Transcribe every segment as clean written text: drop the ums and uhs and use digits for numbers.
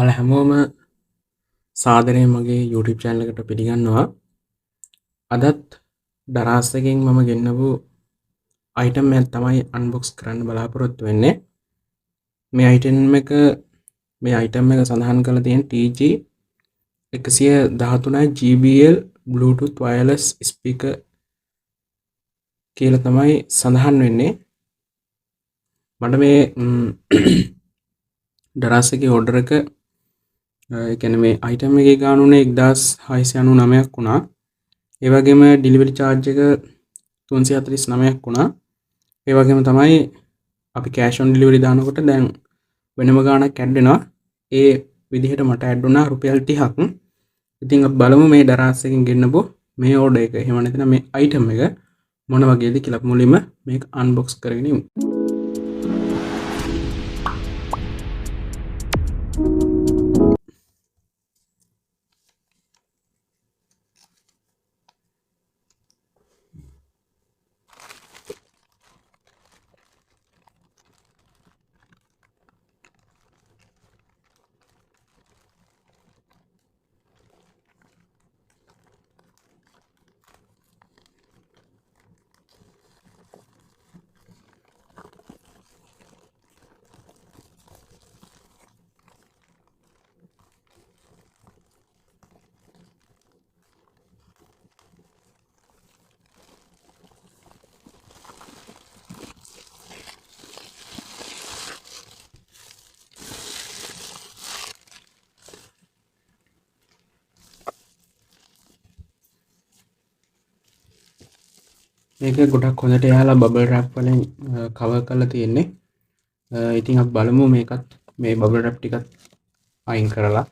ඔයාලා හැමෝම සාදරයෙන් මගේ YouTube channel එකට පිළිගන්නවා. අදත් දරාස් එකෙන් මම ගෙන්නපු item එකක් තමයි unbox කරන්න බලාපොරොත්තු වෙන්නේ. මේ item එක සඳහන් කරලා තියෙන TG 113 GBL Bluetooth wireless speaker කියලා තමයි සඳහන් වෙන්නේ. මට මේ දරාස් එකේ order එක මේ අයිටම් එකේ ගානුනේ 1699ක් වුණා. ඒ වගේම ඩෙලිවරි charge එක 349ක් වුණා. ඒ වගේම තමයි අපි cash on delivery දානකොට දැන් වෙනම ගාණක් ඇඩ් වෙනවා. ඒ විදිහට මට ඇඩ් වුණා රුපියල් 30ක්. ඉතින් අපි බලමු මේ දරාස් එකෙන් ගෙන්නපු මේ order එක. එහෙම නැත්නම් මේ item එක මොන වගේද කියලා මුලින්ම මේක unbox කරගෙන ඉමු. මේක ගොඩක් හොඳට එයාලා බබල් රැප් වලින් කවර් කරලා තියෙන්නේ. ඉතින් අපි බලමු මේකත් මේ බබල් රැප් ටිකත් අයින් කරලා.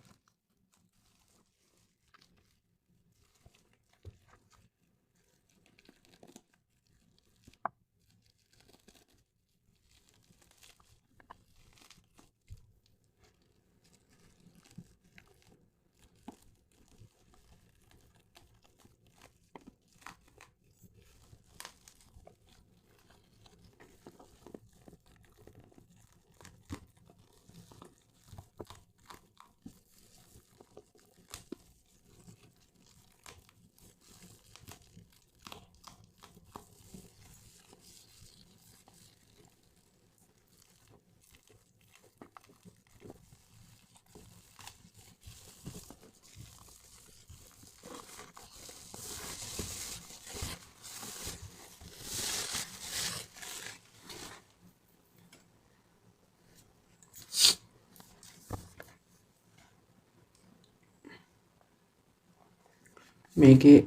මේකේ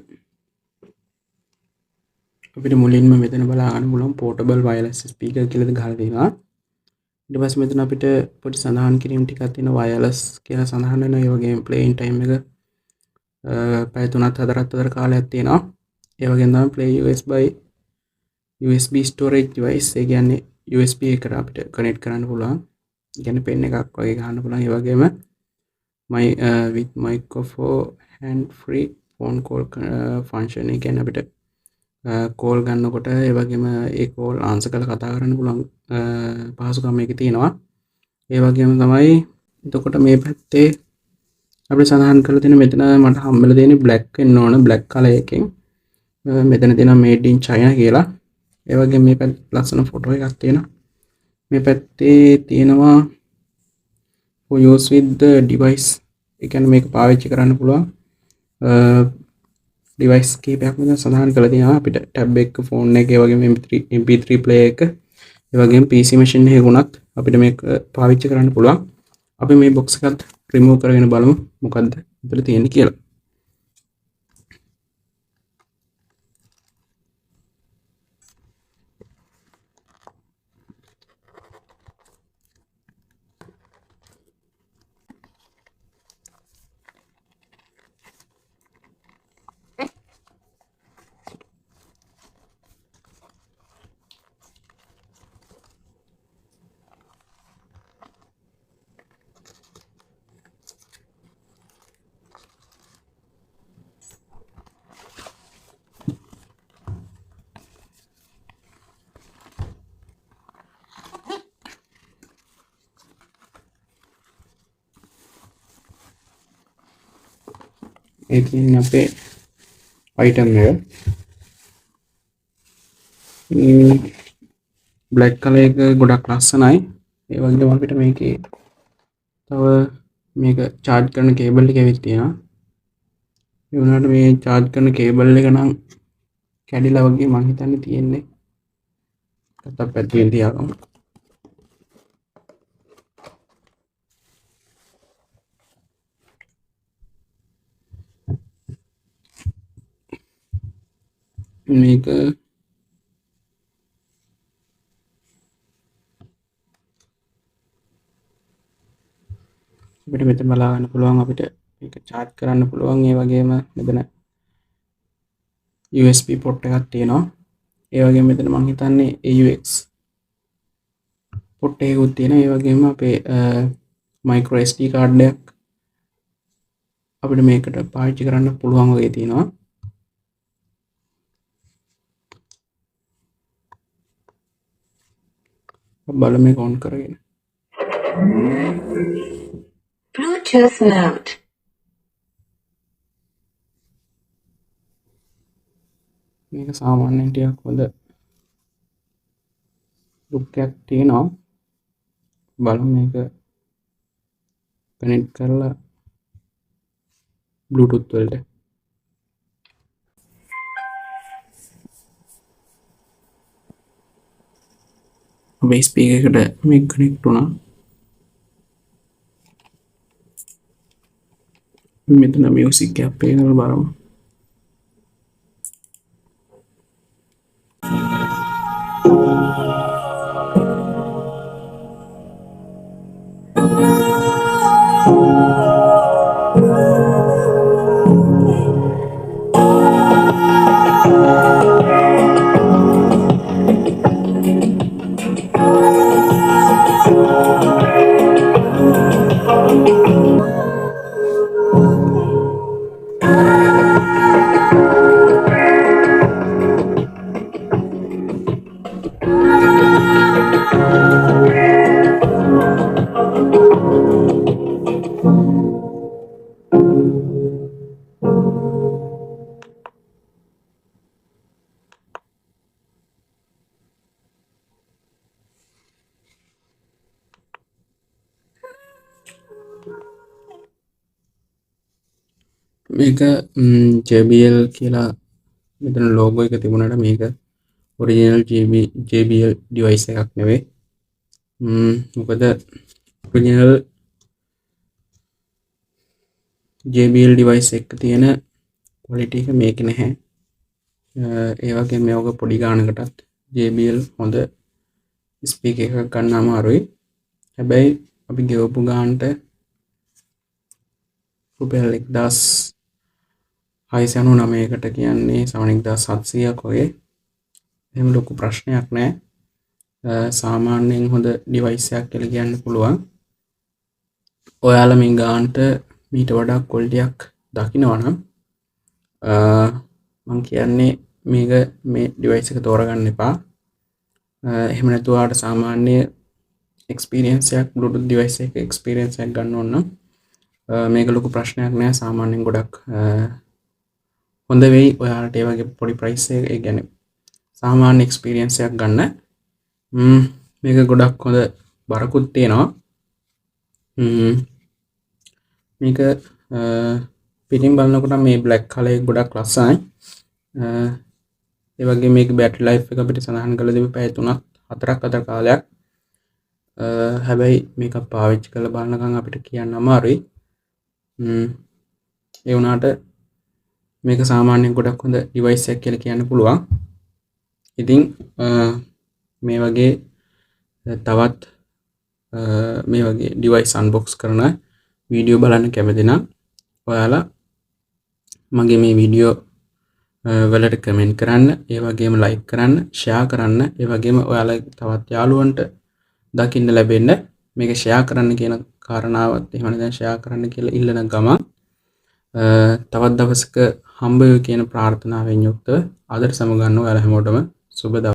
අපිට මුලින්ම මෙතන බලා ගන්න පුළුවන් portable wireless speaker කියලාද ගහලා තියෙනවා. ඊට පස්සේ මෙතන අපිට පොඩි සඳහන් කිරීම ටිකක් තියෙනවා wireless කියලා සඳහන් වෙනවා. ඒ වගේම playing time එක පැය 3-4ක් අතර කාලයක් තියෙනවා. ඒ වගේම තමයි play USB storage device ඒ කියන්නේ USB එකට අපිට connect කරන්න පුළුවන්. ඒ කියන්නේ pen එකක් වගේ ගහන්න පුළුවන්. ඒ වගේම with microphone hand free phone call function එක කියන්නේ අපිට කෝල් ගන්නකොට ඒ වගේම ඒ කෝල් ආන්සර් කරලා කතා කරන්න පුළුවන් පහසුකම් මේකේ තියෙනවා. ඒ වගේම තමයි එතකොට මේ පැත්තේ අපිට සඳහන් කරලා තියෙන මෙතන මට හම්බෙලා තියෙන්නේ black වෙන්න ඕන black color එකෙන්. මෙතන තියෙනවා made in China කියලා. ඒ වගේම මේ පැත්තේ ලස්සන ෆොටෝ එකක් තියෙනවා. මේ පැත්තේ තියෙනවා for use with the device. ඒ කියන්නේ මේක පාවිච්චි කරන්න පුළුවන් device කීපයක් මෙතන සඳහන් කරලා තියෙනවා. අපිට tab එක phone එකේ වගේම MP3 player එක ඒ වගේම PC machine එකේ ගුණත් අපිට මේක පාවිච්චි කරන්න පුළුවන්. අපි මේ box එකත් remove කරගෙන බලමු මොකද්ද මෙතන තියෙන්නේ කියලා. ඒ තියෙන්නේ අපේ item එක. black color එක ගොඩක් ලස්සනයි. ඒ වගේම අපිට මේකේ තව මේක charge කරන cable එක ඇවිත් තියෙනවා. ඒ වුණාට මේ charge කරන cable එක නම් කැඩිලා වගේ මං හිතන්නේ තියෙන්නේ. අතක් පැත්තෙන් තියාගමු. මේක අපිට මෙතන බලා ගන්න පුළුවන් අපිට මේක charge කරන්න පුළුවන්. ඒ වගේම මෙතන USB port එකක් තියෙනවා. ඒ වගේම මෙතන මං හිතන්නේ AUX port එකකුත් තියෙනවා. ඒ වගේම අපේ micro SD card එකක් අපිට මේකට පාවිච්චි කරන්න පුළුවන් වගේ තියෙනවා. බලමු මේක on කරගෙන. Bluetooth mode. මේක සාමාන්‍යයෙන් ටිකක් හොඳ ලුක් එකක් තියෙනවා. බලමු මේක කනෙක්ට් කරලා Bluetooth වලට. අපේ ස්පීකර් එකට මේක කනෙක්ට් වුණා. මෙතන මියුසික් එකක් ප්ලේ කරලා බලමු. මේක JBL කියලා මෙතන ලෝගෝ එක තිබුණාට මේක ඔරිජිනල් JBL device එකක් නෙවෙයි. මොකද ඔරිජිනල් JBL device එක තියෙන quality එක මේකේ නැහැ. ඒ වගේම මේක පොඩි ගානකටත් JBL හොඳ ස්පීකර් එකක් ගන්න අමාරුයි. හැබැයි අපි ගෙවපු ගානට රුපියල් 1699කට කියන්නේ සමහර 1700ක් වගේ. එහෙම ලොකු ප්‍රශ්නයක් නැහැ. සාමාන්‍යයෙන් හොඳ ඩිවයිස් එකක් කියලා කියන්න පුළුවන්. ඔයාලා මේ ගානට මීට වඩා quality එකක් දකිනවා නම් මම කියන්නේ මේක මේ ඩිවයිස් එක තෝරගන්න එපා. එහෙම නැතුව ආට සාමාන්‍ය experience එකක් Bluetooth device එක experience එකක් ගන්න ඕන නම් මේක ලොකු ප්‍රශ්නයක් නෑ. සාමාන්‍යයෙන් ගොඩක් හොඳ වෙයි ඔයාලට ඒ වගේ පොඩි price එක. ඒ කියන්නේ සාමාන්‍ය experience එකක් ගන්න. මේක ගොඩක් හොඳ බරකුත් තියෙනවා. මේක පිටින් බලනකොට මේ black color එක ගොඩක් ලස්සනයි. ඒ වගේ මේක battery life එක අපිට සඳහන් කරලා තිබෙ පැය 3-4ක් අතර කාලයක්. හැබැයි මේක පාවිච්චි කරලා බලනකම් අපිට කියන්න අමාරුයි. ඒ වුණාට මේක සාමාන්‍යයෙන් ගොඩක් හොඳ device එකක් කියලා කියන්න පුළුවන්. ඉතින් මේ වගේ තවත් මේ වගේ device unbox කරන වීඩියෝ බලන්න කැමති නම් ඔයාලා මගේ මේ වීඩියෝ වලට කමෙන්ට් කරන්න, ඒ වගේම like කරන්න, share කරන්න, ඒ වගේම ඔයාලා තවත් යාළුවන්ට දකින්න ලැබෙන්න මේක share කරන්න කියන කාරණාවත් එහෙම නැත්නම් share කරන්න කියලා ඉල්ලන ගමන් තවත් දවසක හම්බ වෙයි කියන ප්‍රාර්ථනාවෙන් යුක්තව ආදර සමගන්න ඔයාලා හැමෝටම සුබ දවසක්.